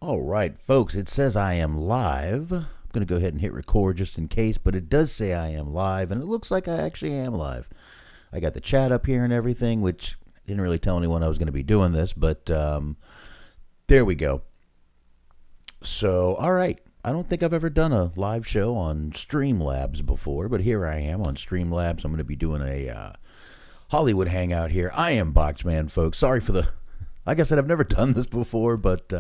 All right, folks, it says I am live. I'm going to go ahead and hit record just in case, but it does say I am live, and it looks like I actually am live. I got the chat up here and everything, which didn't really tell anyone I was going to be doing this, but there we go. So, all right. I don't think I've ever done a live show on Streamlabs before, but here I am on Streamlabs. I'm going to be doing a Hollywood hangout here. I am Boxman, folks. Sorry for the... Like I said, I've never done this before, but...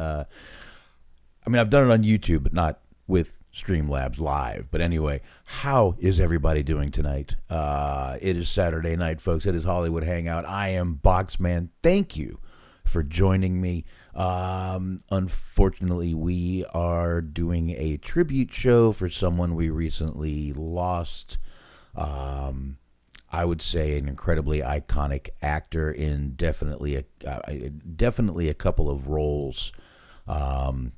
I've done it on YouTube, but not with Streamlabs live. But anyway, how is everybody doing tonight? It is Saturday night, folks. It is Hollywood Hangout. I am Boxman. Thank you for joining me. Unfortunately, we are doing a tribute show for someone we recently lost. I would say an incredibly iconic actor in definitely a couple of roles.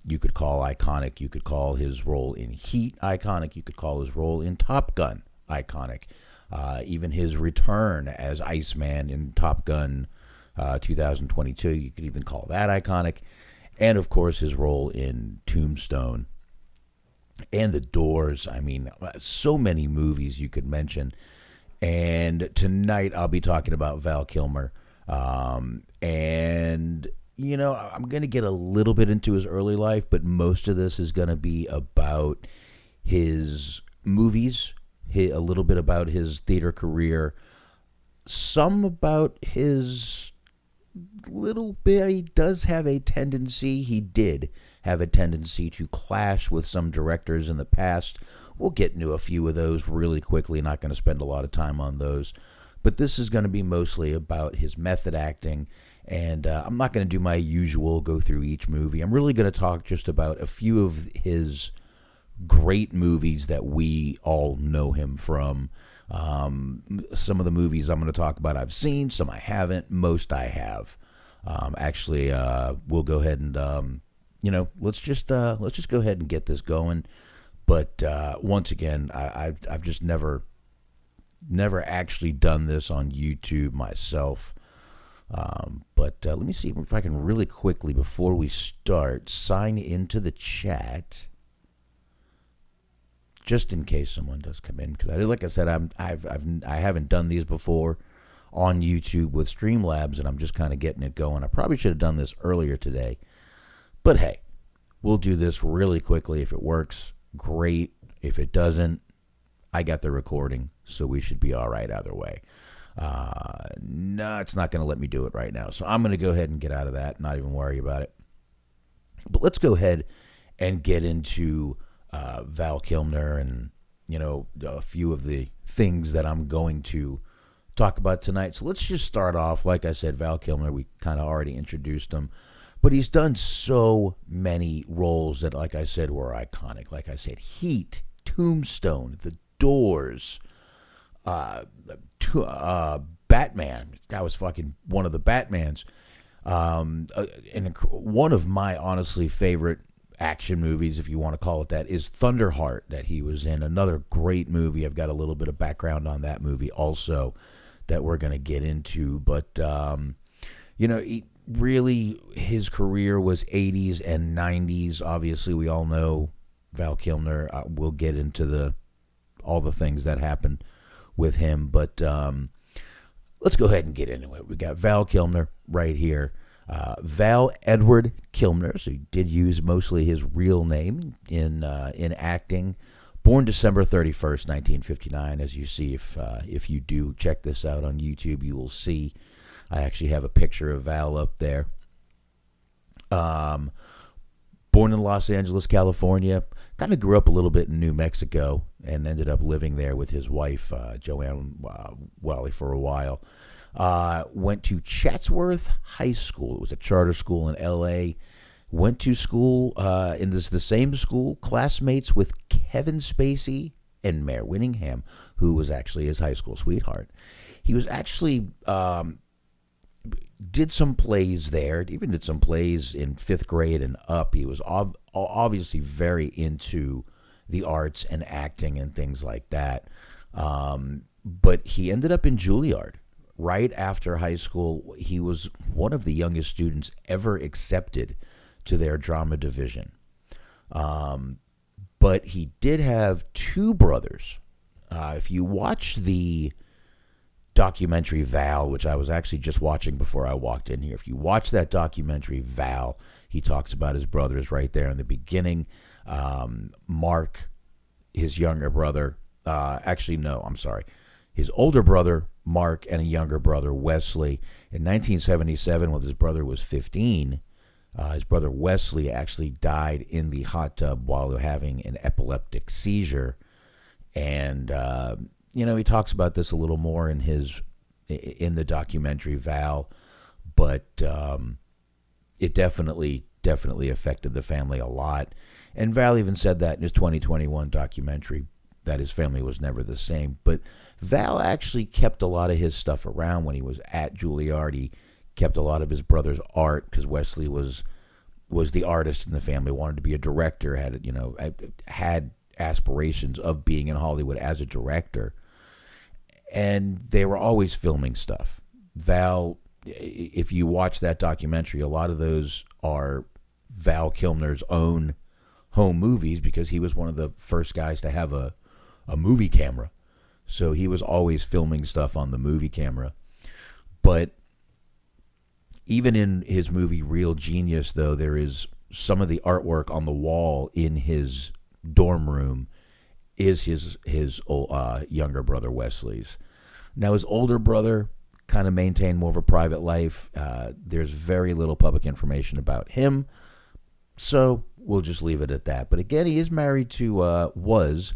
You could call iconic. You could call his role in Heat iconic. You could call his role in Top Gun iconic. Even his return as Iceman in Top Gun 2022, you could even call that iconic. And, of course, his role in Tombstone and The Doors. I mean, so many movies you could mention. And tonight I'll be talking about Val Kilmer. And... You know, I'm going to get a little bit into his early life, but most of this is going to be about his movies, a little bit about his theater career, some about his little bit. He did have a tendency to clash with some directors in the past. We'll get into a few of those really quickly, not going to spend a lot of time on those. But this is going to be mostly about his method acting. And I'm not going to do my usual go through each movie. I'm really going to talk just about a few of his great movies that we all know him from. Some of the movies I'm going to talk about I've seen, some I haven't, most I have. We'll go ahead and let's just go ahead and get this going. But once again, I've just never actually done this on YouTube myself. But let me see if I can really quickly, before we start, sign into the chat, just in case someone does come in. Because, like I said, I haven't done these before on YouTube with Streamlabs, and I'm just kind of getting it going. I probably should have done this earlier today. But hey, we'll do this really quickly. If it works, great. If it doesn't, I got the recording, so we should be all right either way. No, it's not going to let me do it right now. So I'm going to go ahead and get out of that, not even worry about it. But let's go ahead and get into Val Kilmer and, a few of the things that I'm going to talk about tonight. So let's just start off. Like I said, Val Kilmer, we kind of already introduced him. But he's done so many roles that, like I said, were iconic. Like I said, Heat, Tombstone, The Doors, Batman. That was fucking one of the Batmans. And one of my honestly favorite action movies, if you want to call it that, is Thunderheart, that he was in. Another great movie. I've got a little bit of background on that movie also that we're going to get into. But, his career was 80s and 90s. Obviously, we all know Val Kilmer. We'll get into all the things that happened with him, but let's go ahead and get into it. We got Val Kilmer right here. Val Edward Kilmer, so he did use mostly his real name in acting. Born December 31st, 1959. As you see, if you do check this out on YouTube, you will see I actually have a picture of Val up there. Born in Los Angeles, California. Kind of grew up a little bit in New Mexico and ended up living there with his wife, Joanne Wally, for a while. Went to Chatsworth High School. It was a charter school in L.A. Went to school in the same school, classmates with Kevin Spacey and Mare Winningham, who was actually his high school sweetheart. He was actually... did some plays there, even did some plays in 5th grade and up. He was obviously very into the arts and acting and things like that. But he ended up in Juilliard right after high school. He was one of the youngest students ever accepted to their drama division. But he did have two brothers. If you watch the documentary Val, which I was actually just watching before I walked in here, if you watch that documentary Val, he talks about his brothers right there in the beginning. Mark, his younger brother, his older brother, Mark, and a younger brother, Wesley. In 1977, when his brother was 15, his brother Wesley actually died in the hot tub while having an epileptic seizure. And, he talks about this a little more in the documentary Val, but it definitely affected the family a lot. And Val even said that in his 2021 documentary, that his family was never the same. But Val actually kept a lot of his stuff around when he was at Juilliard. He kept a lot of his brother's art because Wesley was the artist in the family, wanted to be a director, had aspirations of being in Hollywood as a director. And they were always filming stuff. Val, if you watch that documentary, a lot of those are Val Kilmer's own home movies because he was one of the first guys to have a movie camera. So he was always filming stuff on the movie camera. But even in his movie Real Genius, though, there is some of the artwork on the wall in his dorm room is his younger brother Wesley's. Now, his older brother kind of maintained more of a private life. There's very little public information about him, so we'll just leave it at that. But again, he is was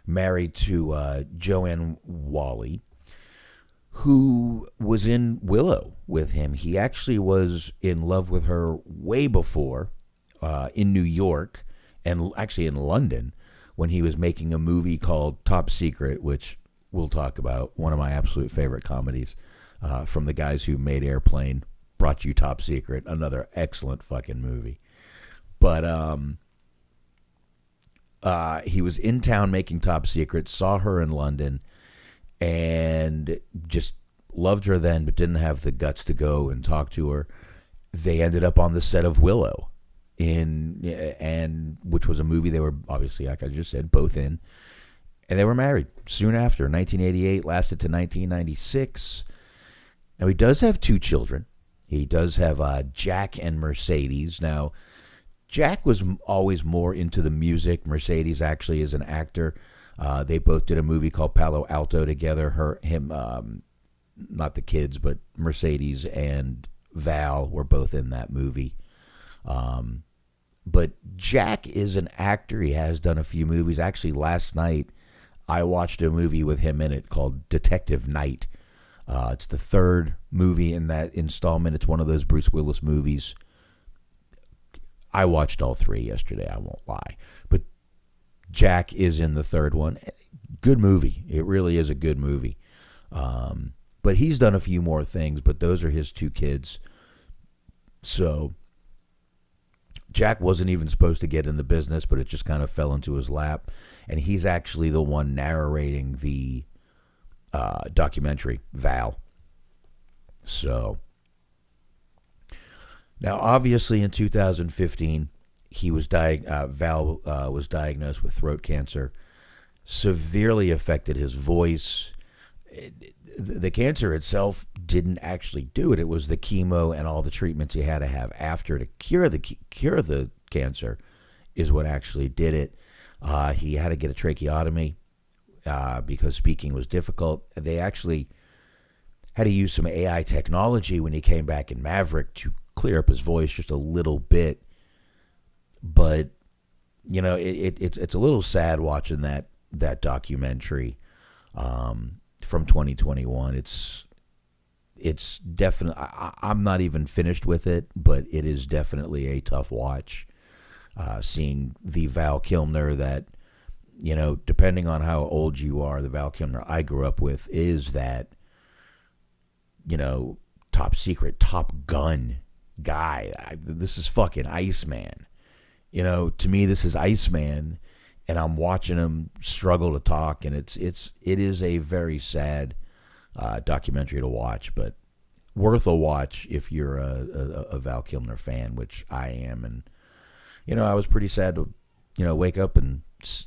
married to Joanne Whalley, who was in Willow with him. He actually was in love with her way before in New York and actually in London when he was making a movie called Top Secret, which we'll talk about, one of my absolute favorite comedies from the guys who made Airplane, brought you Top Secret, another excellent fucking movie. But he was in town making Top Secret, saw her in London, and just loved her then, but didn't have the guts to go and talk to her. They ended up on the set of Willow, which was a movie they were obviously, like I just said, both in. And they were married soon after. 1988 lasted to 1996. Now, he does have two children. He does have Jack and Mercedes. Now, Jack was always more into the music. Mercedes actually is an actor. They both did a movie called Palo Alto together. Not the kids, but Mercedes and Val were both in that movie. But Jack is an actor. He has done a few movies. Actually, last night, I watched a movie with him in it called Detective Night. It's the third movie in that installment. It's one of those Bruce Willis movies. I watched all three yesterday, I won't lie. But Jack is in the third one. Good movie. It really is a good movie. But he's done a few more things, but those are his two kids. So Jack wasn't even supposed to get in the business, but it just kind of fell into his lap. And he's actually the one narrating the documentary, Val. So now, obviously, in 2015, Val was diagnosed with throat cancer, severely affected his voice. The cancer itself didn't actually do it. It was the chemo and all the treatments he had to have after to cure the cancer is what actually did it. He had to get a tracheotomy because speaking was difficult. They actually had to use some AI technology when he came back in Maverick to clear up his voice just a little bit. But it's a little sad watching that documentary from 2021. It's definitely, I'm not even finished with it, but it is definitely a tough watch. Seeing the Val Kilmer that, depending on how old you are, the Val Kilmer I grew up with is that, Top Secret, Top Gun guy. This is fucking Iceman. To me, this is Iceman, and I'm watching him struggle to talk, and it is a very sad documentary to watch, but worth a watch if you're a Val Kilmer fan, which I am, and I was pretty sad to, wake up and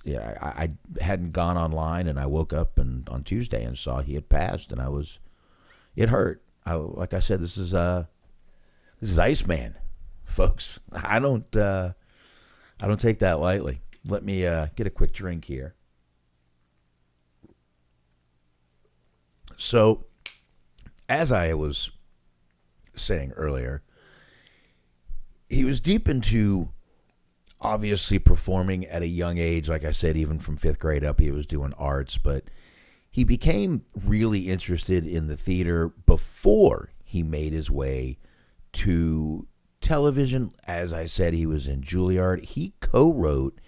yeah, I hadn't gone online, and I woke up and on Tuesday and saw he had passed, and it hurt. Like I said, this is Iceman, folks. I don't take that lightly. Let me get a quick drink here. So, as I was saying earlier, he was deep into obviously performing at a young age. Like I said, even from 5th grade up, he was doing arts, but he became really interested in the theater before he made his way to television. As I said, he was in Juilliard. He co-wrote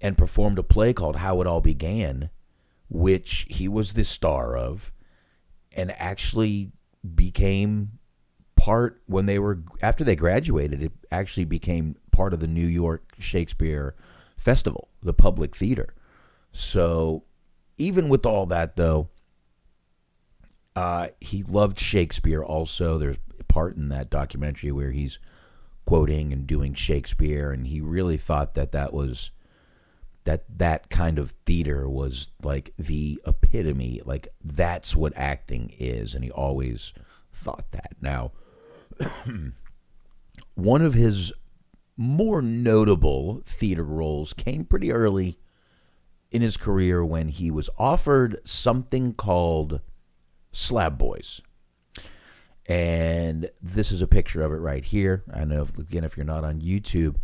and performed a play called How It All Began, which he was the star of, and actually became part after they graduated, it actually became part of the New York Shakespeare Festival, the public theater. So even with all that, though, he loved Shakespeare also. There's a part in that documentary where he's quoting and doing Shakespeare, and he really thought that kind of theater was like the epitome, like that's what acting is, and he always thought that. Now, one of his more notable theater roles came pretty early in his career when he was offered something called Slab Boys. And this is a picture of it right here. I know, again, if you're not on YouTube,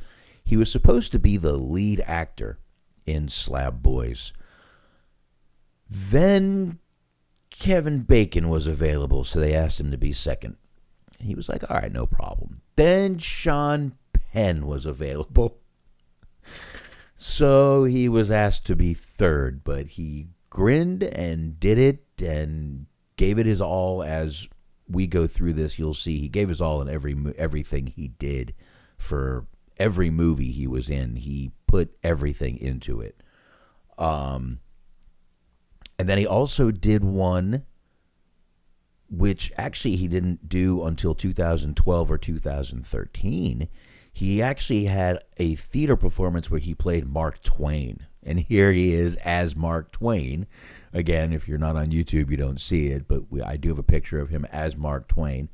he was supposed to be the lead actor in Slab Boys. Then Kevin Bacon was available, so they asked him to be second. He was like, all right, no problem. Then Sean Penn was available. So he was asked to be third, but he grinned and did it and gave it his all. As we go through this, you'll see he gave his all in everything he did. For every movie he was in, he put everything into it. And then he also did one which actually he didn't do until 2012 or 2013. He actually had a theater performance where he played Mark Twain. And here he is as Mark Twain. Again, if you're not on YouTube, you don't see it, but I do have a picture of him as Mark Twain.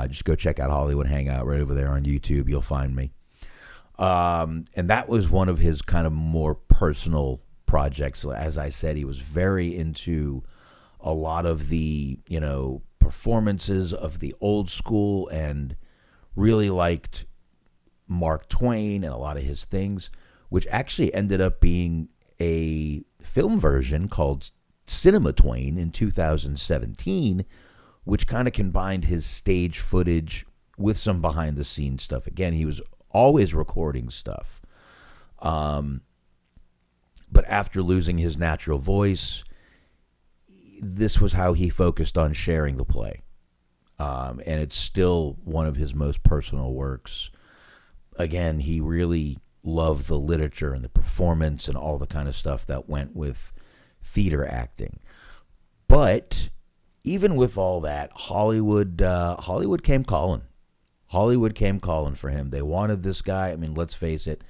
Just go check out Hollywood Hangout right over there on YouTube. You'll find me. And that was one of his kind of more personal projects. As I said, he was very into a lot of the, performances of the old school and really liked Mark Twain and a lot of his things, which actually ended up being a film version called Cinema Twain in 2017, which kind of combined his stage footage with some behind-the-scenes stuff. Again, he was always recording stuff. But after losing his natural voice, this was how he focused on sharing the play. And it's still one of his most personal works. Again, he really loved the literature and the performance and all the kind of stuff that went with theater acting. But even with all that, Hollywood came calling. Hollywood came calling for him. They wanted this guy. I mean, let's face it.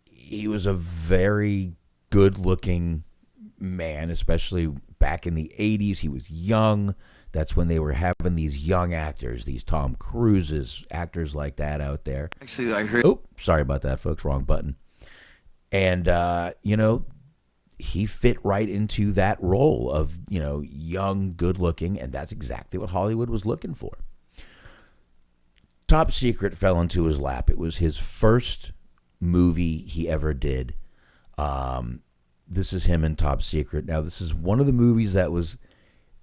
He was a very good-looking man, especially back in the 80s. He was young. That's when they were having these young actors, these Tom Cruises, actors like that out there. Actually, I heard... Oh, sorry about that, folks. Wrong button. And, he fit right into that role of, young, good-looking, and that's exactly what Hollywood was looking for. Top Secret fell into his lap. It was his first movie he ever did. This is him in Top Secret. Now, this is one of the movies that was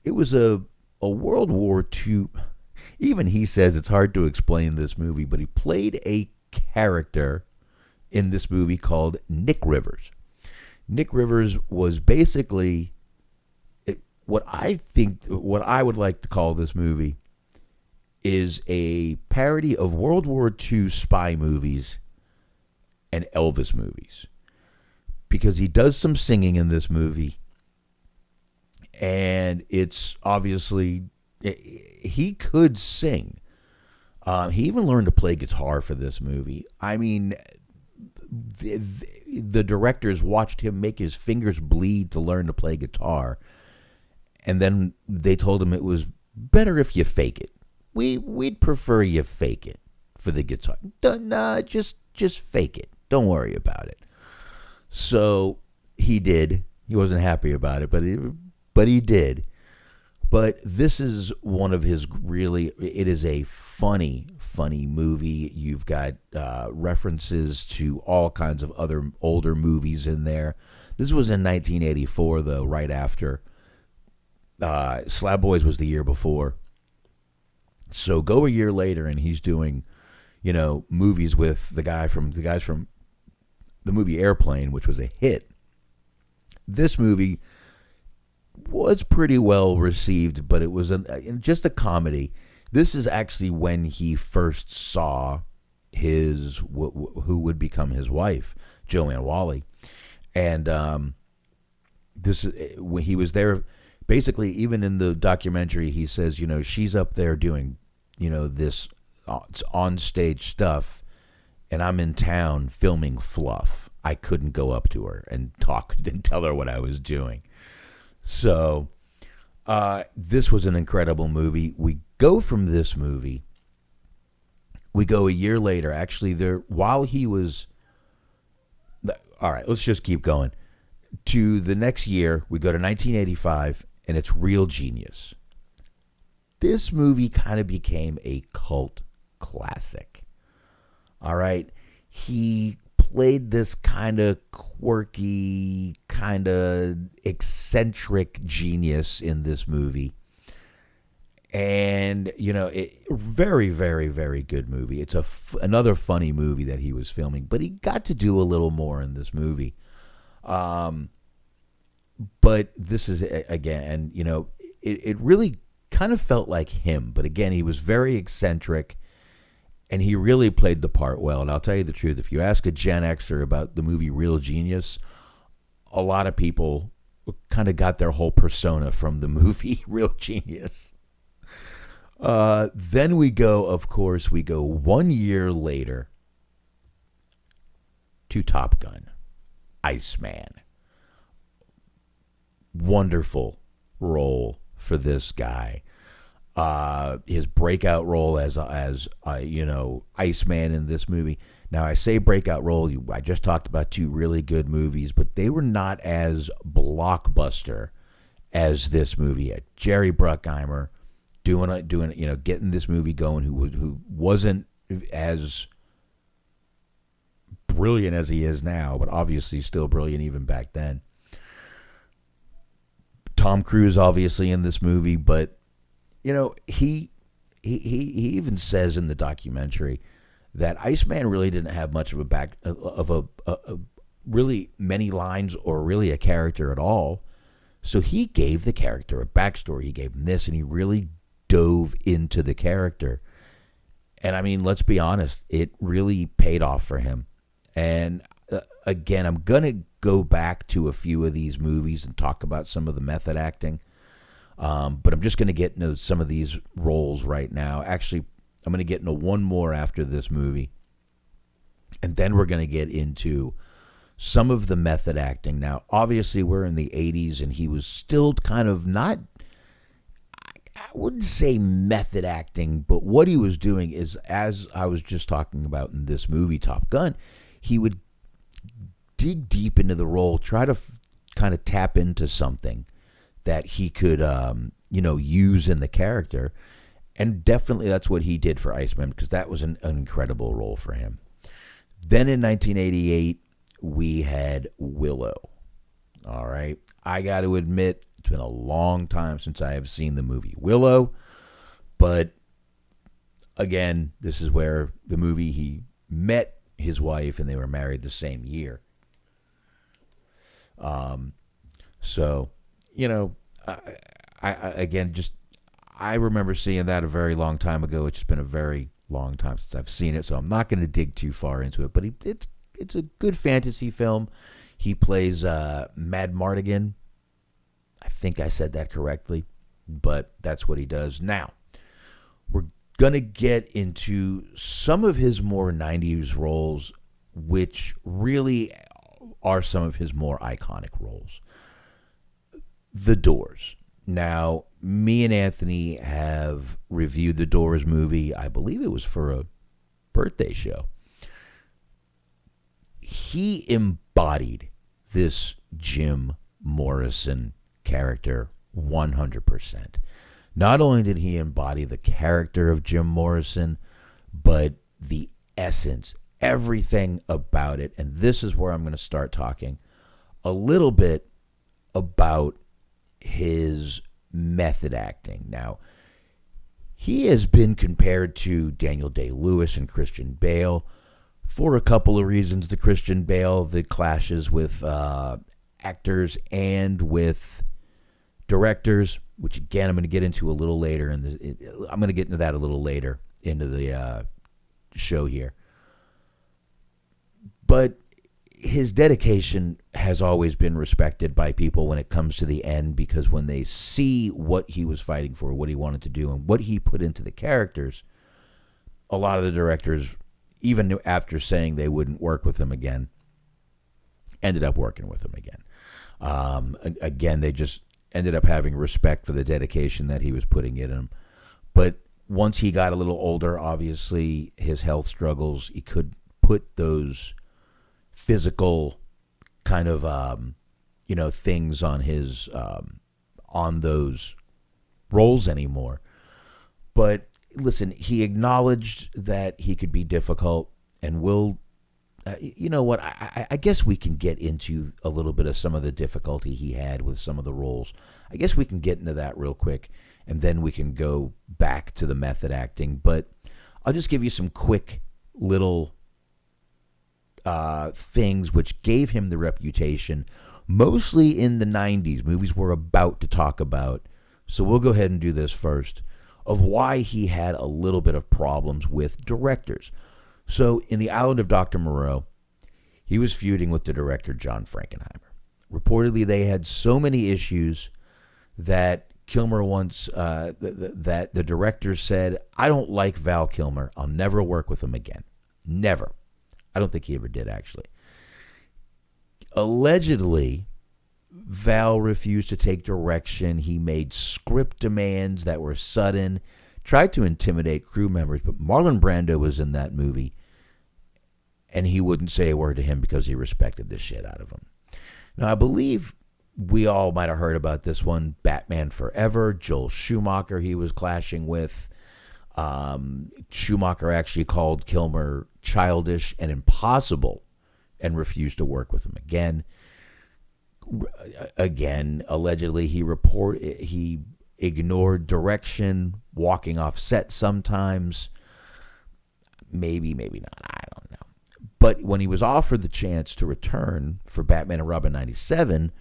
a World War II. Even he says it's hard to explain this movie, but he played a character in this movie called Nick Rivers. Nick Rivers was basically what I would like to call this movie is a parody of World War II spy movies and Elvis movies, because he does some singing in this movie, and it's obviously he could sing. He even learned to play guitar for this movie. I mean, the directors watched him make his fingers bleed to learn to play guitar, and then they told him it was better if you fake it. We'd prefer you fake it for the guitar. Nah, just fake it. Don't worry about it. So he did. He wasn't happy about it, but he did. But this is one of his it is a funny movie. You've got references to all kinds of other older movies in there. This was in 1984, though, right after. Slab Boys was the year before. So go a year later, and he's doing, movies with the guys from the movie Airplane, which was a hit. This movie was pretty well received, but it was just a comedy. This is actually when he first saw who would become his wife, Joanne Whalley, and when he was there. Basically, even in the documentary, he says, she's up there doing, this on-stage stuff, and I'm in town filming fluff. I couldn't go up to her and talk and tell her what I was doing. So, this was an incredible movie. We go from this movie, we go a year later. Actually, while he was, all right, let's just keep going. To the next year, we go to 1985. And it's Real Genius. This movie kind of became a cult classic. All right. He played this kind of quirky, kind of eccentric genius in this movie. And, very, very, very good movie. It's another funny movie that he was filming. But he got to do a little more in this movie. But this is, again, it really kind of felt like him. But again, he was very eccentric, and he really played the part well. And I'll tell you the truth, if you ask a Gen Xer about the movie Real Genius, a lot of people kind of got their whole persona from the movie Real Genius. Then we go 1 year later to Top Gun, Iceman. Wonderful role for this guy. His breakout role as Iceman in this movie. Now, I say breakout role. I just talked about two really good movies, but they were not as blockbuster as this movie. Jerry Bruckheimer getting this movie going, who wasn't as brilliant as he is now, but obviously still brilliant even back then. Tom Cruise obviously in this movie, but he even says in the documentary that Iceman really didn't have much of a really many lines or really a character at all. So he gave the character a backstory. He gave him this, and he really dove into the character. And I mean, let's be honest, it really paid off for him. And again, I'm gonna go back to a few of these movies and talk about some of the method acting. But I'm just going to get into some of these roles right now. Actually, I'm going to get into one more after this movie. And then we're going to get into some of the method acting. Now, obviously, we're in the 80s, and he was still kind of not, I wouldn't say method acting, but what he was doing is, as I was just talking about in this movie, Top Gun, he would dig deep into the role, try to kind of tap into something that he could, use in the character. And definitely that's what he did for Iceman, because that was an incredible role for him. Then in 1988, we had Willow. All right. I got to admit, it's been a long time since I have seen the movie Willow. But again, this is where the movie he met his wife and they were married the same year. I remember seeing that a very long time ago. It's just been a very long time since I've seen it, so I'm not going to dig too far into it. But it's a good fantasy film. He plays Mad Mardigan. I think I said that correctly, but that's what he does. Now, we're going to get into some of his more 90s roles, which really are some of his more iconic roles. The Doors. Now, me and Anthony have reviewed the Doors movie. I believe it was for a birthday show. He embodied this Jim Morrison character 100%. Not only did he embody the character of Jim Morrison, but the essence, everything about it. And this is where I'm going to start talking a little bit about his method acting. Now, he has been compared to Daniel Day-Lewis and Christian Bale for a couple of reasons. The Christian Bale, the clashes with actors and with directors, which again I'm going to get into a little later. I'm going to get into that a little later into the show here. But his dedication has always been respected by people when it comes to the end, because when they see what he was fighting for, what he wanted to do, and what he put into the characters, a lot of the directors, even after saying they wouldn't work with him again, ended up working with him again. Again, they just ended up having respect for the dedication that he was putting in him. But once he got a little older, obviously his health struggles, he could put those physical kind of things on his on those roles anymore. But listen, he acknowledged that he could be difficult, and you know what, I guess we can get into a little bit of some of the difficulty he had with some of the roles. I guess we can get into that real quick, and then we can go back to the method acting. But I'll just give you some quick little things which gave him the reputation, mostly in the 90s, movies we're about to talk about. So we'll go ahead and do this first, of why he had a little bit of problems with directors. So in The Island of Dr. Moreau, he was feuding with the director John Frankenheimer. Reportedly, they had so many issues that Kilmer once, that the director said, "I don't like Val Kilmer. I'll never work with him again." Never. I don't think he ever did, actually. Allegedly, Val refused to take direction. He made script demands that were sudden, tried to intimidate crew members, but Marlon Brando was in that movie, and he wouldn't say a word to him because he respected the shit out of him. Now, I believe we all might have heard about this one, Batman Forever, Joel Schumacher he was clashing with. Schumacher actually called Kilmer childish and impossible and refused to work with him again. Again, allegedly, he ignored direction, walking off set sometimes. Maybe not. I don't know. But when he was offered the chance to return for Batman and Robin 97,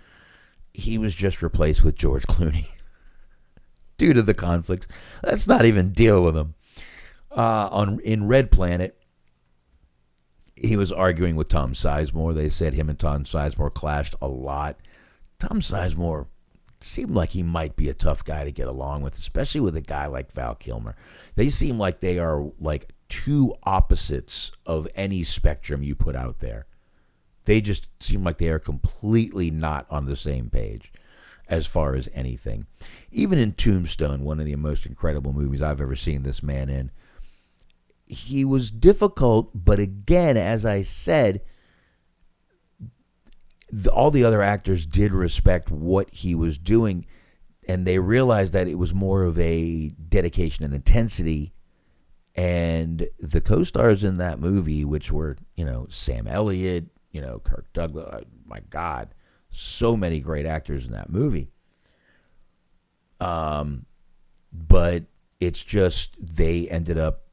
he was just replaced with George Clooney. Due to the conflicts. Let's not even deal with him. In Red Planet, he was arguing with Tom Sizemore. They said him and Tom Sizemore clashed a lot. Tom Sizemore seemed like he might be a tough guy to get along with, especially with a guy like Val Kilmer. They seem like they are like two opposites of any spectrum you put out there. They just seem like they are completely not on the same page as far as anything. Even in Tombstone, one of the most incredible movies I've ever seen this man in, he was difficult, but again, as I said, all the other actors did respect what he was doing, and they realized that it was more of a dedication and intensity. And the co-stars in that movie, which were, Sam Elliott, Kirk Douglas, my God, so many great actors in that movie. But it's just they ended up,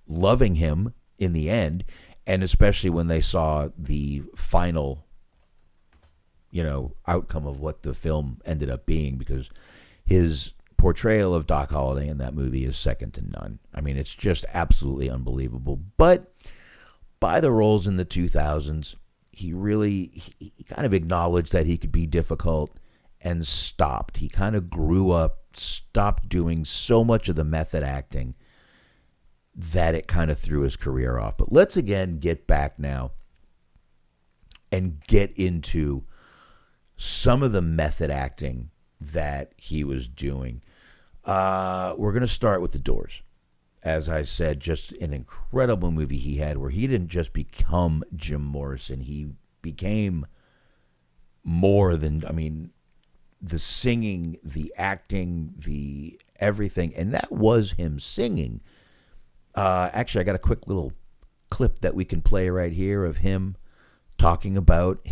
loving him in the end, and especially when they saw the final, outcome of what the film ended up being, because his portrayal of Doc Holliday in that movie is second to none. I mean, it's just absolutely unbelievable. But by the roles in the 2000s, he kind of acknowledged that he could be difficult and stopped. He kind of grew up stopped doing so much of the method acting that it kind of threw his career off. But let's again get back now and get into some of the method acting that he was doing. We're going to start with The Doors. As I said, just an incredible movie he had where he didn't just become Jim Morrison. He became more than, the singing, the acting, the everything. And that was him singing. Actually, I got a quick little clip that we can play right here of him talking about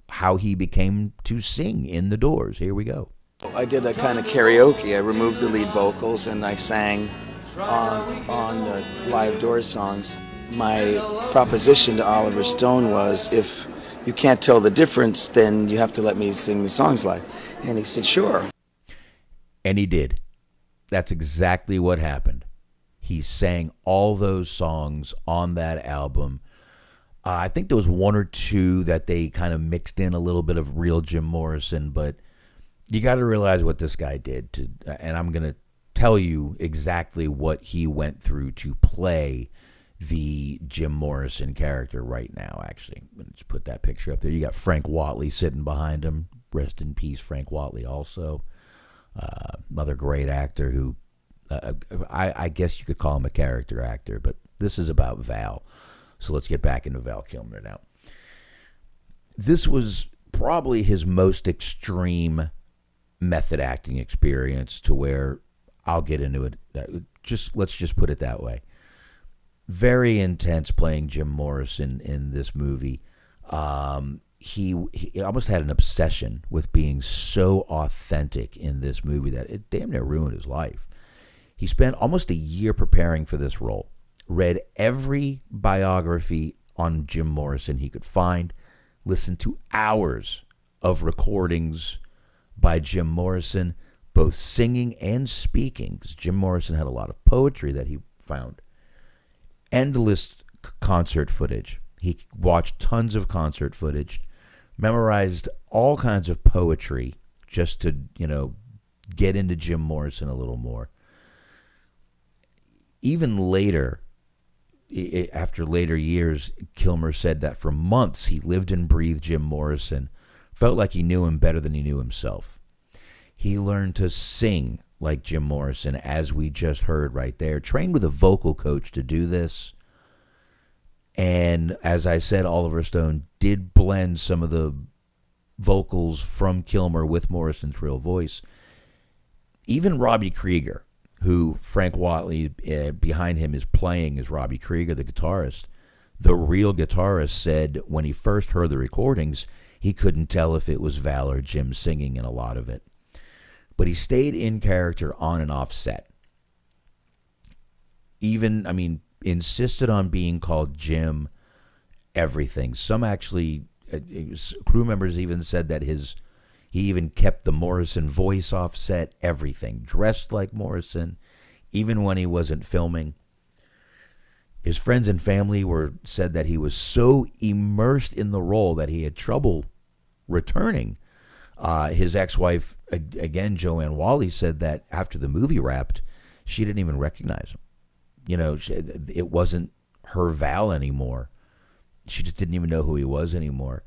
how he became to sing in The Doors. Here we go. I did a kind of karaoke. I removed the lead vocals and I sang on the live Doors songs. My proposition to Oliver Stone was, if you can't tell the difference, then you have to let me sing the songs live. And he said, sure. And he did. That's exactly what happened. He sang all those songs on that album. I think there was one or two that they kind of mixed in a little bit of real Jim Morrison, but you got to realize what this guy did. And I'm going to tell you exactly what he went through to play the Jim Morrison character right now, actually. Let's put that picture up there. You got Frank Whatley sitting behind him. Rest in peace, Frank Whatley also. Another great actor who, I guess you could call him a character actor, but this is about Val. So let's get back into Val Kilmer now. This was probably his most extreme method acting experience, to where I'll get into it. Let's just put it that way. Very intense playing Jim Morrison in this movie. He almost had an obsession with being so authentic in this movie that it damn near ruined his life. He spent almost a year preparing for this role. Read every biography on Jim Morrison he could find. Listened to hours of recordings by Jim Morrison, both singing and speaking, because Jim Morrison had a lot of poetry that he found. Endless concert footage. He watched tons of concert footage, memorized all kinds of poetry just to, get into Jim Morrison a little more. Even later, after later years, Kilmer said that for months he lived and breathed Jim Morrison, felt like he knew him better than he knew himself. He learned to sing like Jim Morrison, as we just heard right there, trained with a vocal coach to do this. And as I said, Oliver Stone did blend some of the vocals from Kilmer with Morrison's real voice. Even Robbie Krieger, who Frank Whatley behind him is playing as Robbie Krieger, the guitarist. The real guitarist said when he first heard the recordings, he couldn't tell if it was Val or Jim singing in a lot of it. But he stayed in character on and off set. Even, insisted on being called Jim, everything. Some actually, crew members even said that he even kept the Morrison voice off set, everything. Dressed like Morrison, even when he wasn't filming. His friends and family said that he was so immersed in the role that he had trouble returning. His ex-wife, again, Joanne Whalley, said that after the movie wrapped, she didn't even recognize him. It wasn't her Val anymore. She just didn't even know who he was anymore.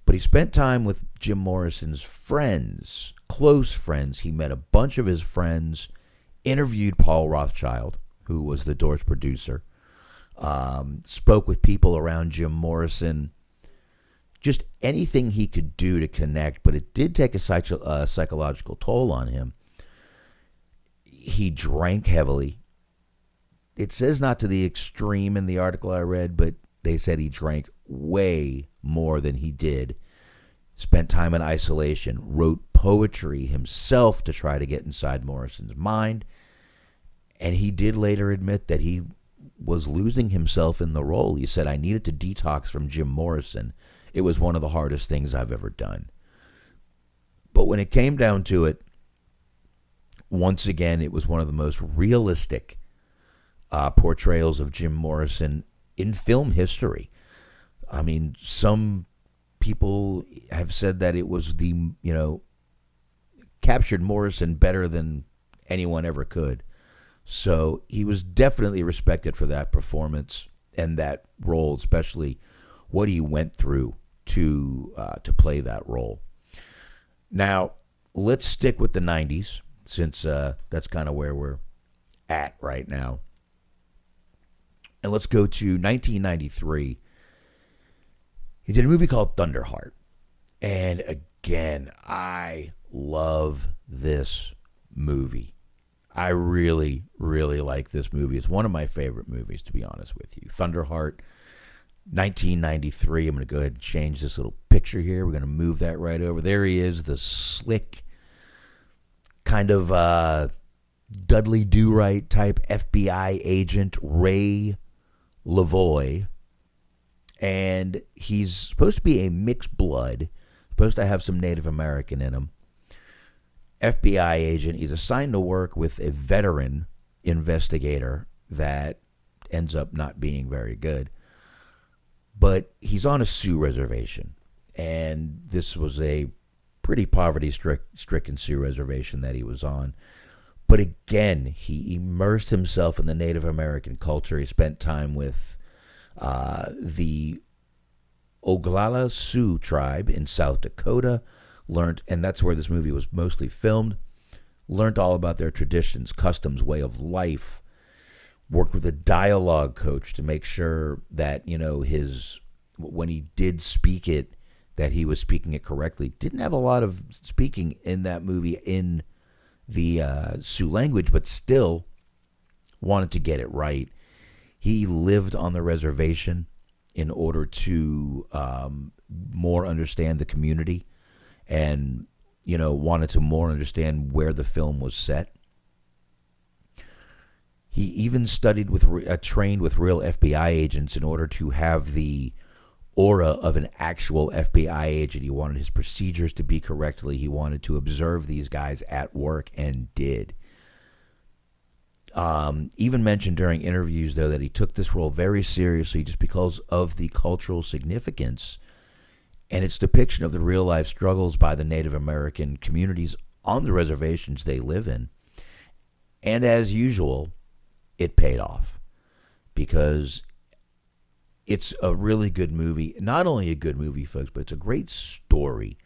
But he spent time with Jim Morrison's friends, close friends. He met a bunch of his friends, interviewed Paul Rothchild, who was the Doors producer, spoke with people around Jim Morrison, just anything he could do to connect. But it did take a psychological toll on him. He drank heavily. It says not to the extreme in the article I read, but they said he drank way more than he did. Spent time in isolation, wrote poetry himself to try to get inside Morrison's mind. And he did later admit that he was losing himself in the role. He said, I needed to detox from Jim Morrison. It was one of the hardest things I've ever done. But when it came down to it, once again, it was one of the most realistic portrayals of Jim Morrison in film history. Some people have said that it was the, captured Morrison better than anyone ever could. So he was definitely respected for that performance and that role, especially what he went through to play that role. Now, let's stick with the 90s, since that's kind of where we're at right now. And let's go to 1993. He did a movie called Thunderheart. And again, I love this movie. I really, really like this movie. It's one of my favorite movies, to be honest with you. Thunderheart, 1993. I'm going to go ahead and change this little picture here. We're going to move that right over. There he is, the slick, kind of Dudley Do-Right type FBI agent, Ray Lavoie. And he's supposed to be a mixed blood, supposed to have some Native American in him. FBI agent. He's assigned to work with a veteran investigator that ends up not being very good. But he's on a Sioux reservation. And this was a pretty poverty-stricken Sioux reservation that he was on. But again, he immersed himself in the Native American culture. He spent time with the Oglala Sioux tribe in South Dakota. Learned, and that's where this movie was mostly filmed, learned all about their traditions, customs, way of life, worked with a dialogue coach to make sure that, when he did speak it, that he was speaking it correctly. Didn't have a lot of speaking in that movie in the Sioux language, but still wanted to get it right. He lived on the reservation in order to more understand the community and, wanted to more understand where the film was set. He even studied trained with real FBI agents in order to have the aura of an actual FBI agent. He wanted his procedures to be correctly. He wanted to observe these guys at work, and did. Even mentioned during interviews, though, that he took this role very seriously just because of the cultural significance and its depiction of the real-life struggles by the Native American communities on the reservations they live in. And as usual, it paid off, because it's a really good movie. Not only a good movie, folks, but it's a great story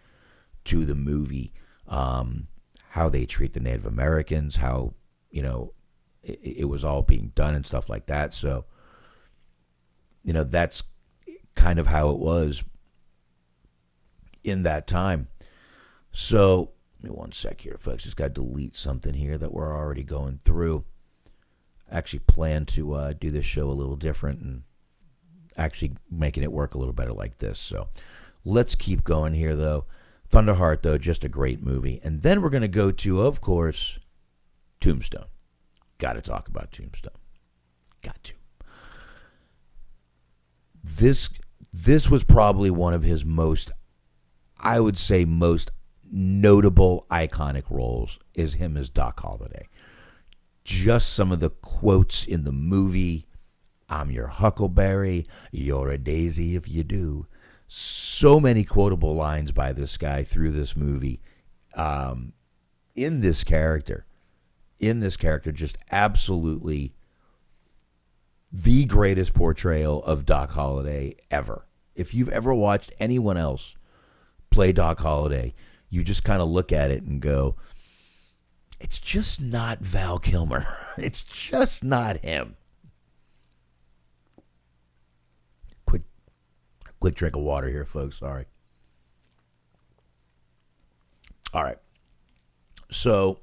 to the movie. How they treat the Native Americans, how, it was all being done and stuff like that. So, that's kind of how it was in that time. So, give me one sec here, folks. Just got to delete something here that we're already going through. I actually plan to do this show a little different and actually making it work a little better like this. So, let's keep going here, though. Thunderheart, though, just a great movie. And then we're going to go to, of course, Tombstone. Got to talk about Tombstone. Got to. This was probably one of his most, I would say, most notable, iconic roles, is him as Doc Holliday. Just some of the quotes in the movie. I'm your huckleberry, you're a daisy if you do. So many quotable lines by this guy through this movie. In this character, just absolutely the greatest portrayal of Doc Holliday ever. If you've ever watched anyone else play Doc Holliday, you just kind of look at it and go, it's just not Val Kilmer. It's just not him. Quick drink of water here, folks. Sorry. All right. So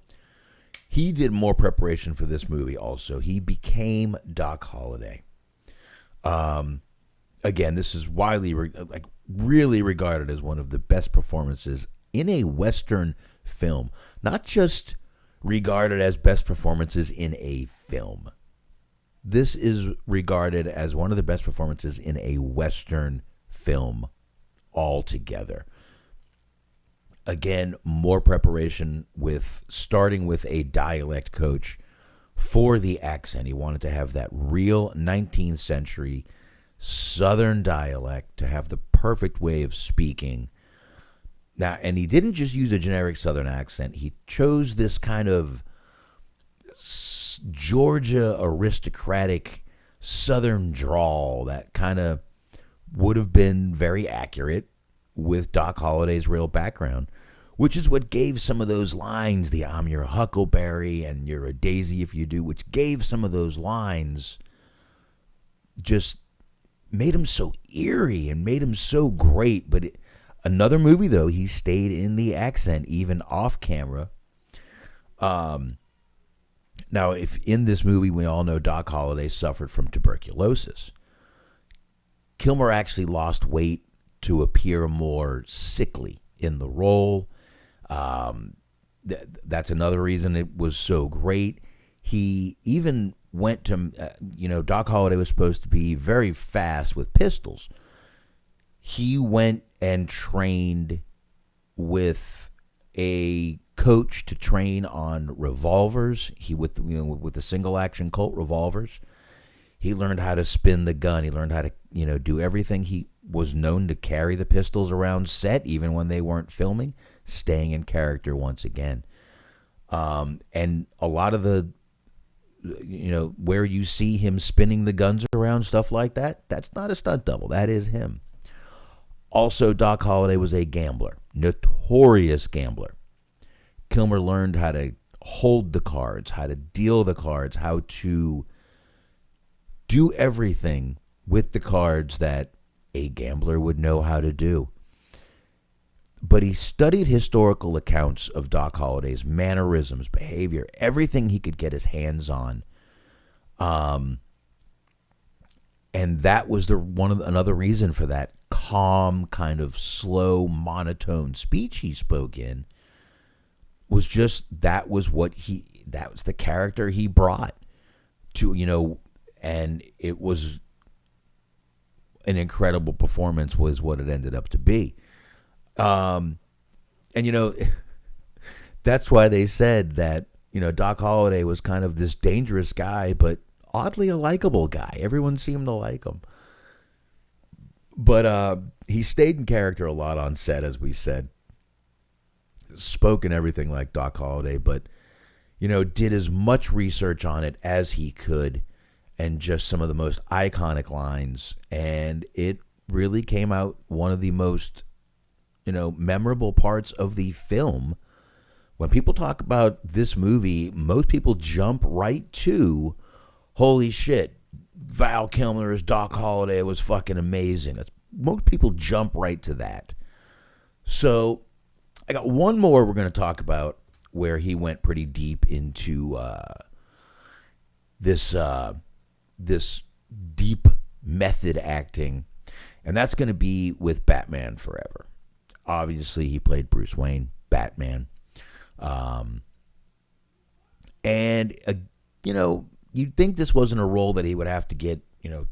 he did more preparation for this movie also. He became Doc Holliday. Again, this is widely, really regarded as one of the best performances in a Western film. Not just regarded as best performances in a film. This is regarded as one of the best performances in a Western film altogether. Again, more preparation with starting with a dialect coach for the accent. He wanted to have that real 19th century Southern dialect, to have the perfect way of speaking. Now, and he didn't just use a generic Southern accent. He chose this kind of Georgia aristocratic Southern drawl that kind of would have been very accurate with Doc Holliday's real background, which is what gave some of those lines, the "I'm your huckleberry" and "you're a daisy if you do," which gave some of those lines, just made him so eerie and made him so great. But another movie, though, he stayed in the accent even off camera. Now, if in this movie, we all know Doc Holliday suffered from tuberculosis. Kilmer actually lost weight to appear more sickly in the role. That's another reason it was so great. He even went to, Doc Holliday was supposed to be very fast with pistols. He went and trained with a coach to train on revolvers. With the single action Colt revolvers. He learned how to spin the gun. He learned how to, do everything. He was known to carry the pistols around set, even when they weren't filming, staying in character once again. And a lot of the, where you see him spinning the guns around, stuff like that, that's not a stunt double. That is him. Also, Doc Holliday was a gambler, notorious gambler. Kilmer learned how to hold the cards, how to deal the cards, how to do everything with the cards that a gambler would know how to do. But he studied historical accounts of Doc Holliday's mannerisms, behavior, everything he could get his hands on. And that was another reason for that calm, kind of slow, monotone speech he spoke in. Was just that was the character he brought to, and it was an incredible performance was what it ended up to be. And that's why they said that, Doc Holliday was kind of this dangerous guy, but oddly a likable guy. Everyone seemed to like him. But he stayed in character a lot on set, as we said. Spoke and everything like Doc Holliday, but, did as much research on it as he could, and just some of the most iconic lines. And it really came out one of the most, memorable parts of the film. When people talk about this movie, most people jump right to, holy shit, Val Kilmer as Doc Holliday was fucking amazing. Most people jump right to that. So I got one more we're going to talk about where he went pretty deep into this deep method acting, and that's going to be with Batman Forever. Obviously, he played Bruce Wayne, Batman. You'd think this wasn't a role that he would have to get,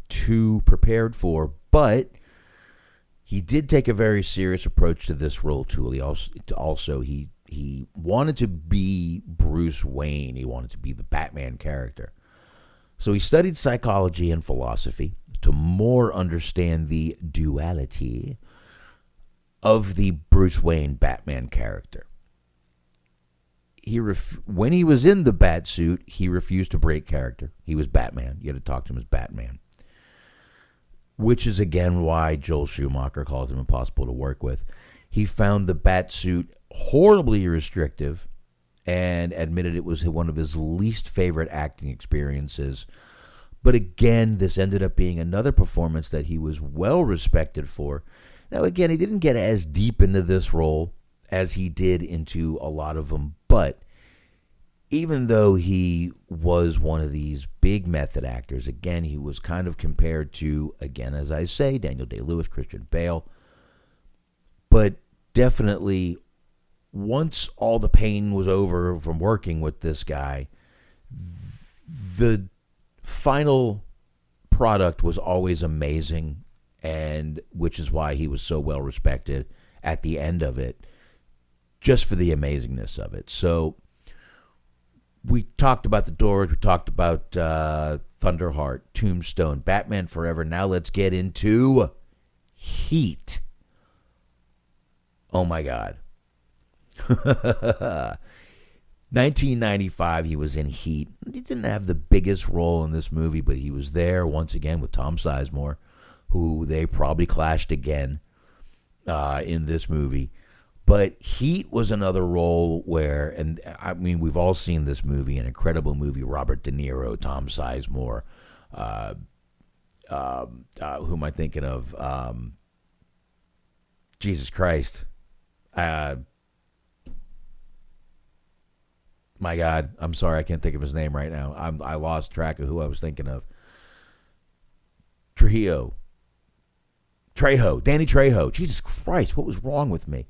too prepared for, but he did take a very serious approach to this role, too. He wanted to be Bruce Wayne. He wanted to be the Batman character. So he studied psychology and philosophy to more understand the duality of the Bruce Wayne Batman character. When he was in the bat suit, he refused to break character. He was Batman. You had to talk to him as Batman. Which is, again, why Joel Schumacher called him impossible to work with. He found the bat suit horribly restrictive and admitted it was one of his least favorite acting experiences. But again, this ended up being another performance that he was well respected for. Now, again, he didn't get as deep into this role as he did into a lot of them, but even though he was one of these big method actors, again, he was kind of compared to, again, as I say, Daniel Day-Lewis, Christian Bale. But definitely, once all the pain was over from working with this guy, the final product was always amazing, and which is why he was so well respected at the end of it, just for the amazingness of it. So we talked about The Doors, we talked about Thunderheart, Tombstone, Batman Forever. Now let's get into Heat. Oh my God. 1995, he was in Heat. He didn't have the biggest role in this movie, but he was there once again with Tom Sizemore, who they probably clashed again in this movie. But Heat was another role where, and I mean, we've all seen this movie, an incredible movie. Robert De Niro, Tom Sizemore. Who am I thinking of? Jesus Christ. My God, I'm sorry, I can't think of his name right now. I lost track of who I was thinking of. Trejo, Danny Trejo. Jesus Christ, what was wrong with me?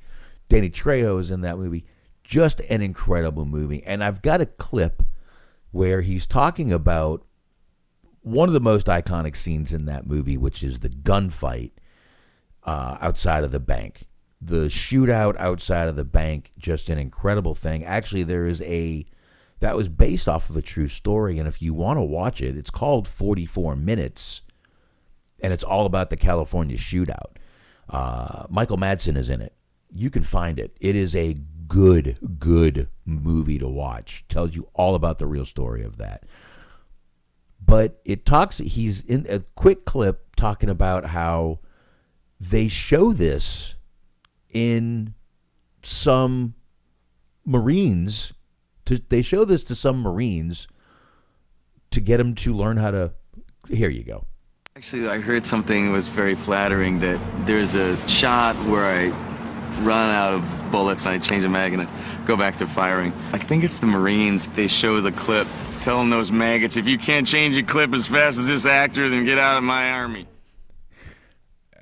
Danny Trejo is in that movie. Just an incredible movie. And I've got a clip where he's talking about one of the most iconic scenes in that movie, which is the gunfight outside of the bank. The shootout outside of the bank, just an incredible thing. Actually, that was based off of a true story, and if you want to watch it, it's called 44 Minutes, and it's all about the California shootout. Michael Madsen is in it. You can find it. It is a good movie to watch. Tells you all about the real story of that. But he's in a quick clip talking about how they show this in some Marines. They show this to some Marines to get them to learn how to. Here you go. Actually, I heard something was very flattering, that there's a shot where I run out of bullets and I change the mag and I go back to firing. I think it's the Marines. They show the clip telling those maggots, if you can't change your clip as fast as this actor, then get out of my army.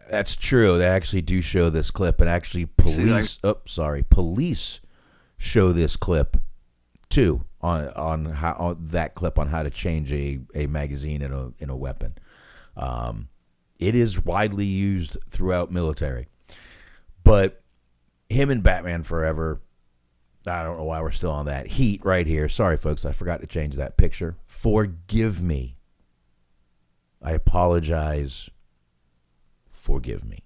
That's true. They actually do show this clip, and actually police show this clip too on that clip on how to change a magazine in a weapon. It is widely used throughout military. But him and Batman Forever, I don't know why we're still on that. Heat right here. Sorry, folks, I forgot to change that picture. Forgive me. I apologize. Forgive me.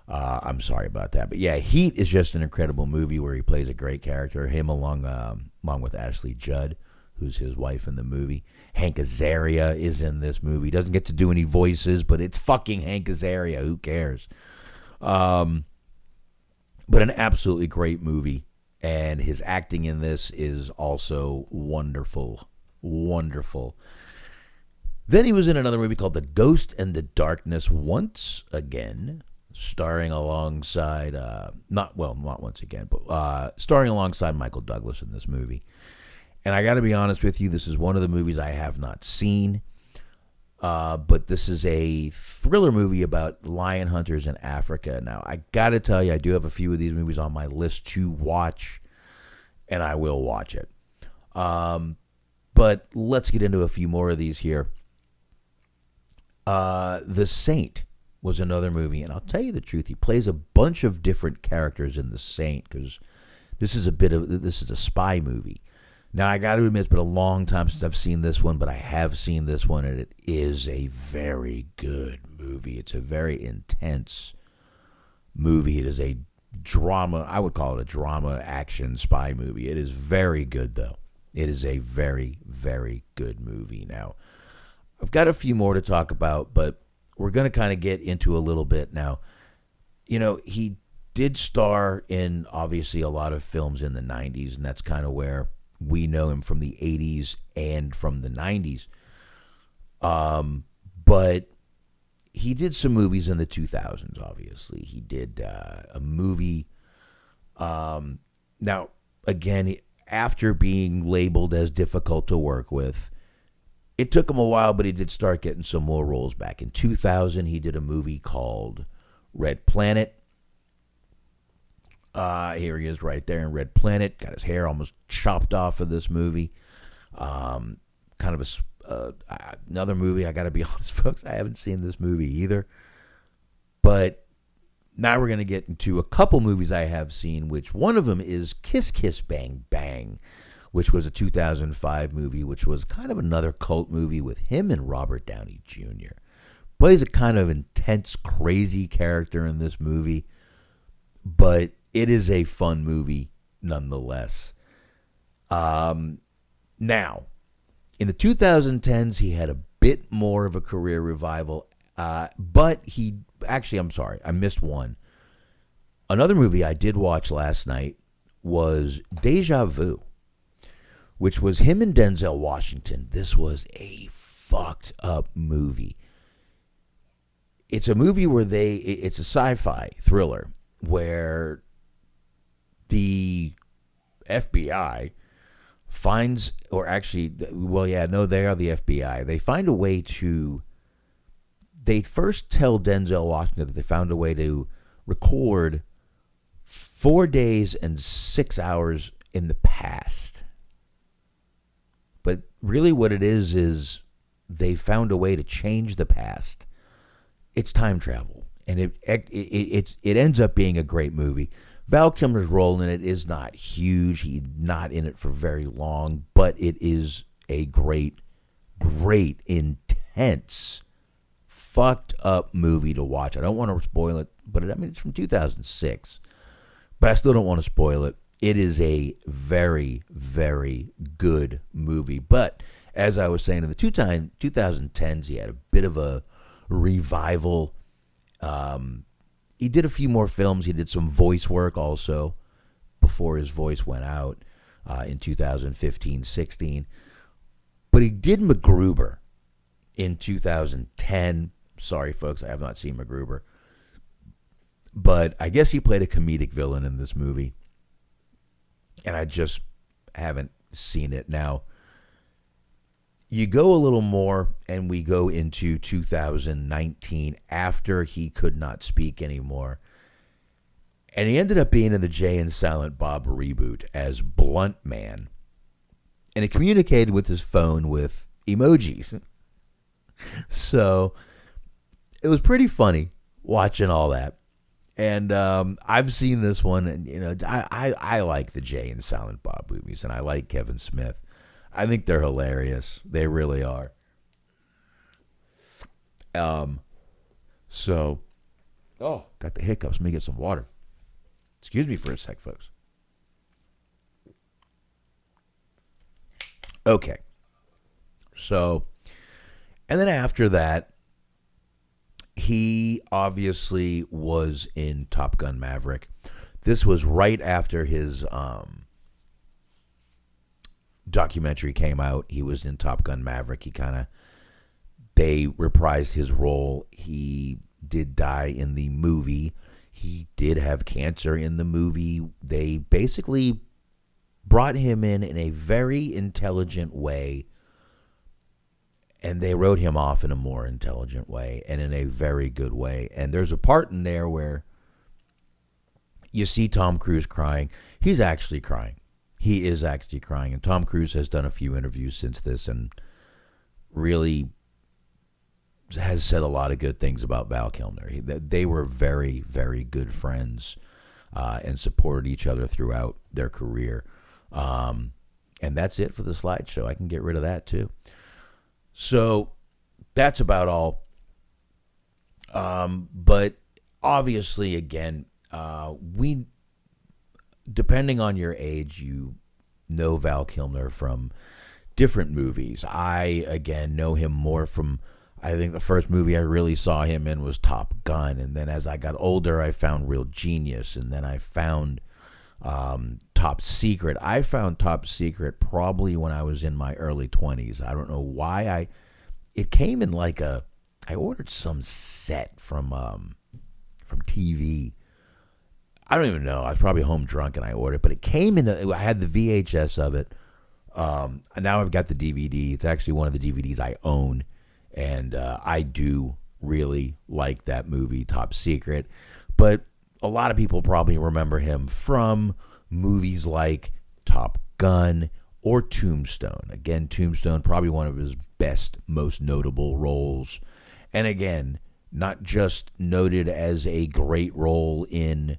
I'm sorry about that. But yeah, Heat is just an incredible movie where he plays a great character. Him along with Ashley Judd, who's his wife in the movie. Hank Azaria is in this movie. He doesn't get to do any voices, but it's fucking Hank Azaria. Who cares? But an absolutely great movie. And his acting in this is also wonderful. Wonderful. Then he was in another movie called The Ghost and the Darkness once again, starring alongside, not once again, but starring alongside Michael Douglas in this movie. And I got to be honest with you, this is one of the movies I have not seen, but this is a thriller movie about lion hunters in Africa. Now, I got to tell you, I do have a few of these movies on my list to watch, and I will watch it. But let's get into a few more of these here. The Saint was another movie, and I'll tell you the truth, he plays a bunch of different characters in The Saint, because this is a spy movie. Now, I got to admit, it's been a long time since I've seen this one, but I have seen this one, and it is a very good movie. It's a very intense movie. It is a drama, I would call it a drama action spy movie. It is very good, though. It is a very, very good movie. Now, I've got a few more to talk about, but we're going to kind of get into a little bit now. You know, he did star in, obviously, a lot of films in the 90s, and that's kind of where we know him from the 80s and from the 90s. But he did some movies in the 2000s, obviously. He did a movie. Now, again, after being labeled as difficult to work with, it took him a while, but he did start getting some more roles back. In 2000, he did a movie called Red Planet. Here he is right there in Red Planet. Got his hair almost chopped off of this movie. Kind of another movie, I got to be honest, folks, I haven't seen this movie either. But now we're going to get into a couple movies I have seen, which one of them is Kiss Kiss Bang Bang, which was a 2005 movie, which was kind of another cult movie with him and Robert Downey Jr. Plays a kind of intense, crazy character in this movie. but it is a fun movie nonetheless. Now, in the 2010s, he had a bit more of a career revival, but I'm sorry, I missed one. Another movie I did watch last night was Deja Vu, which was him and Denzel Washington. This was a fucked up movie. It's a movie where it's a sci-fi thriller where the FBI finds, or actually, well, yeah, no, they are the FBI. They find a way to, they first tell Denzel Washington that they found a way to record 4 days and 6 hours in the past. But really what it is they found a way to change the past. It's time travel. And it ends up being a great movie. Val Kilmer's role in it is not huge. He's not in it for very long, but it is a great, intense, fucked up movie to watch. I don't want to spoil it, but it's from 2006. But I still don't want to spoil it. It is a very, very good movie. But as I was saying, in the 2010s, he had a bit of a revival. He did a few more films. He did some voice work also before his voice went out in 2015-16. But he did MacGruber in 2010. Sorry, folks, I have not seen MacGruber. But I guess he played a comedic villain in this movie. And I just haven't seen it. Now, you go a little more, and we go into 2019 after he could not speak anymore. And he ended up being in the Jay and Silent Bob reboot as Blunt Man. And he communicated with his phone with emojis. So it was pretty funny watching all that. And I've seen this one, and I like the Jay and Silent Bob movies, and I like Kevin Smith. I think they're hilarious. They really are. Got the hiccups. Let me get some water. Excuse me for a sec, folks. Okay. So, and then after that, he obviously was in Top Gun Maverick. This was right after his documentary came out. He was in Top Gun Maverick. They reprised his role. He did die in the movie. He did have cancer in the movie. They basically brought him in a very intelligent way, and they wrote him off in a more intelligent way and in a very good way. And there's a part in there where you see Tom Cruise crying. He's actually crying. He is actually crying. And Tom Cruise has done a few interviews since this and really has said a lot of good things about Val Kilmer. They were very, very good friends and supported each other throughout their career. And that's it for the slideshow. I can get rid of that too. So that's about all. But obviously, again, depending on your age, you know Val Kilmer from different movies. I, again, know him more from, I think the first movie I really saw him in was Top Gun. And then as I got older, I found Real Genius. And then I found Top Secret. I found Top Secret probably when I was in my early 20s. I don't know why it came in like I ordered some set from TV. I don't even know. I was probably home drunk and I ordered it, but it came in. I had the VHS of it. And now I've got the DVD. It's actually one of the DVDs I own, and I do really like that movie, Top Secret. But a lot of people probably remember him from movies like Top Gun or Tombstone. Again, Tombstone, probably one of his best, most notable roles. And again, not just noted as a great role in,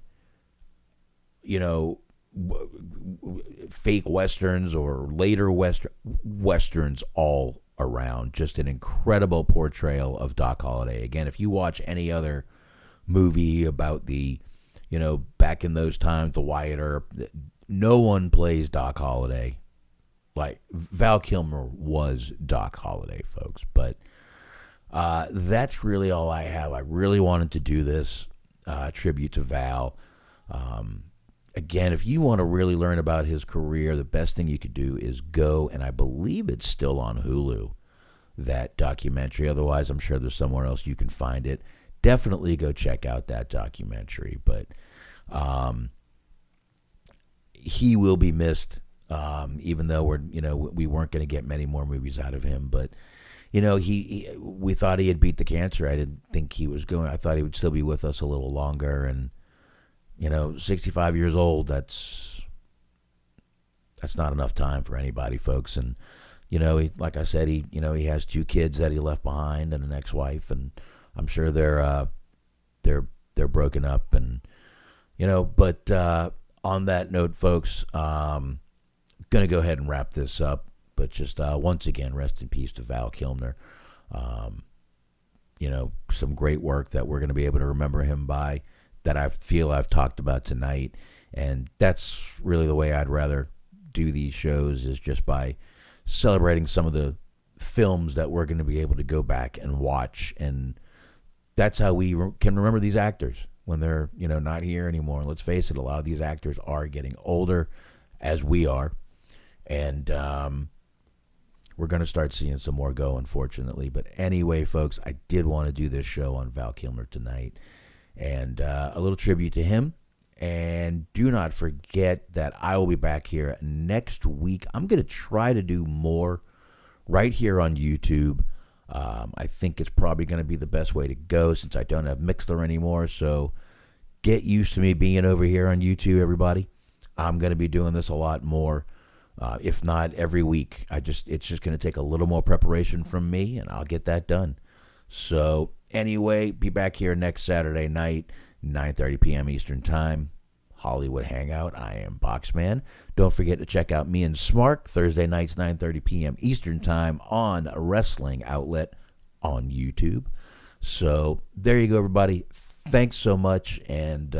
fake westerns or later westerns all around. Just an incredible portrayal of Doc Holliday. Again, if you watch any other movie about the back in those times, the Wyatt Earp, no one plays Doc Holliday. Like, Val Kilmer was Doc Holliday, folks. But that's really all I have. I really wanted to do this tribute to Val. Again, if you want to really learn about his career, the best thing you could do is go, and I believe it's still on Hulu, that documentary. Otherwise, I'm sure there's somewhere else you can find it. Definitely go check out that documentary. But he will be missed, even though we weren't going to get many more movies out of him. But we thought he had beat the cancer. I didn't think he was going. I thought he would still be with us a little longer. And 65 years old, that's not enough time for anybody, folks. And, like I said, he has 2 kids that he left behind and an ex-wife, and I'm sure they're broken up. And, but on that note, folks, going to go ahead and wrap this up. But just once again, rest in peace to Val Kilmer. Some great work that we're going to be able to remember him by, that I feel I've talked about tonight. And that's really the way I'd rather do these shows, is just by celebrating some of the films that we're going to be able to go back and watch. And that's how we can remember these actors when they're, not here anymore. And let's face it, a lot of these actors are getting older, as we are. And we're going to start seeing some more go, unfortunately. But anyway, folks, I did want to do this show on Val Kilmer tonight. And a little tribute to him. And do not forget that I will be back here next week. I'm going to try to do more right here on YouTube. I think it's probably going to be the best way to go, since I don't have Mixler anymore. So get used to me being over here on YouTube, everybody. I'm going to be doing this a lot more, if not every week. It's just going to take a little more preparation from me, and I'll get that done. So anyway, be back here next Saturday night, 9:30 p.m. Eastern Time, Hollywood Hangout. I am Boxman. Don't forget to check out me and Smark Thursday nights, 9:30 p.m. Eastern Time on Wrestling Outlet on YouTube. So there you go, everybody. Thanks so much, and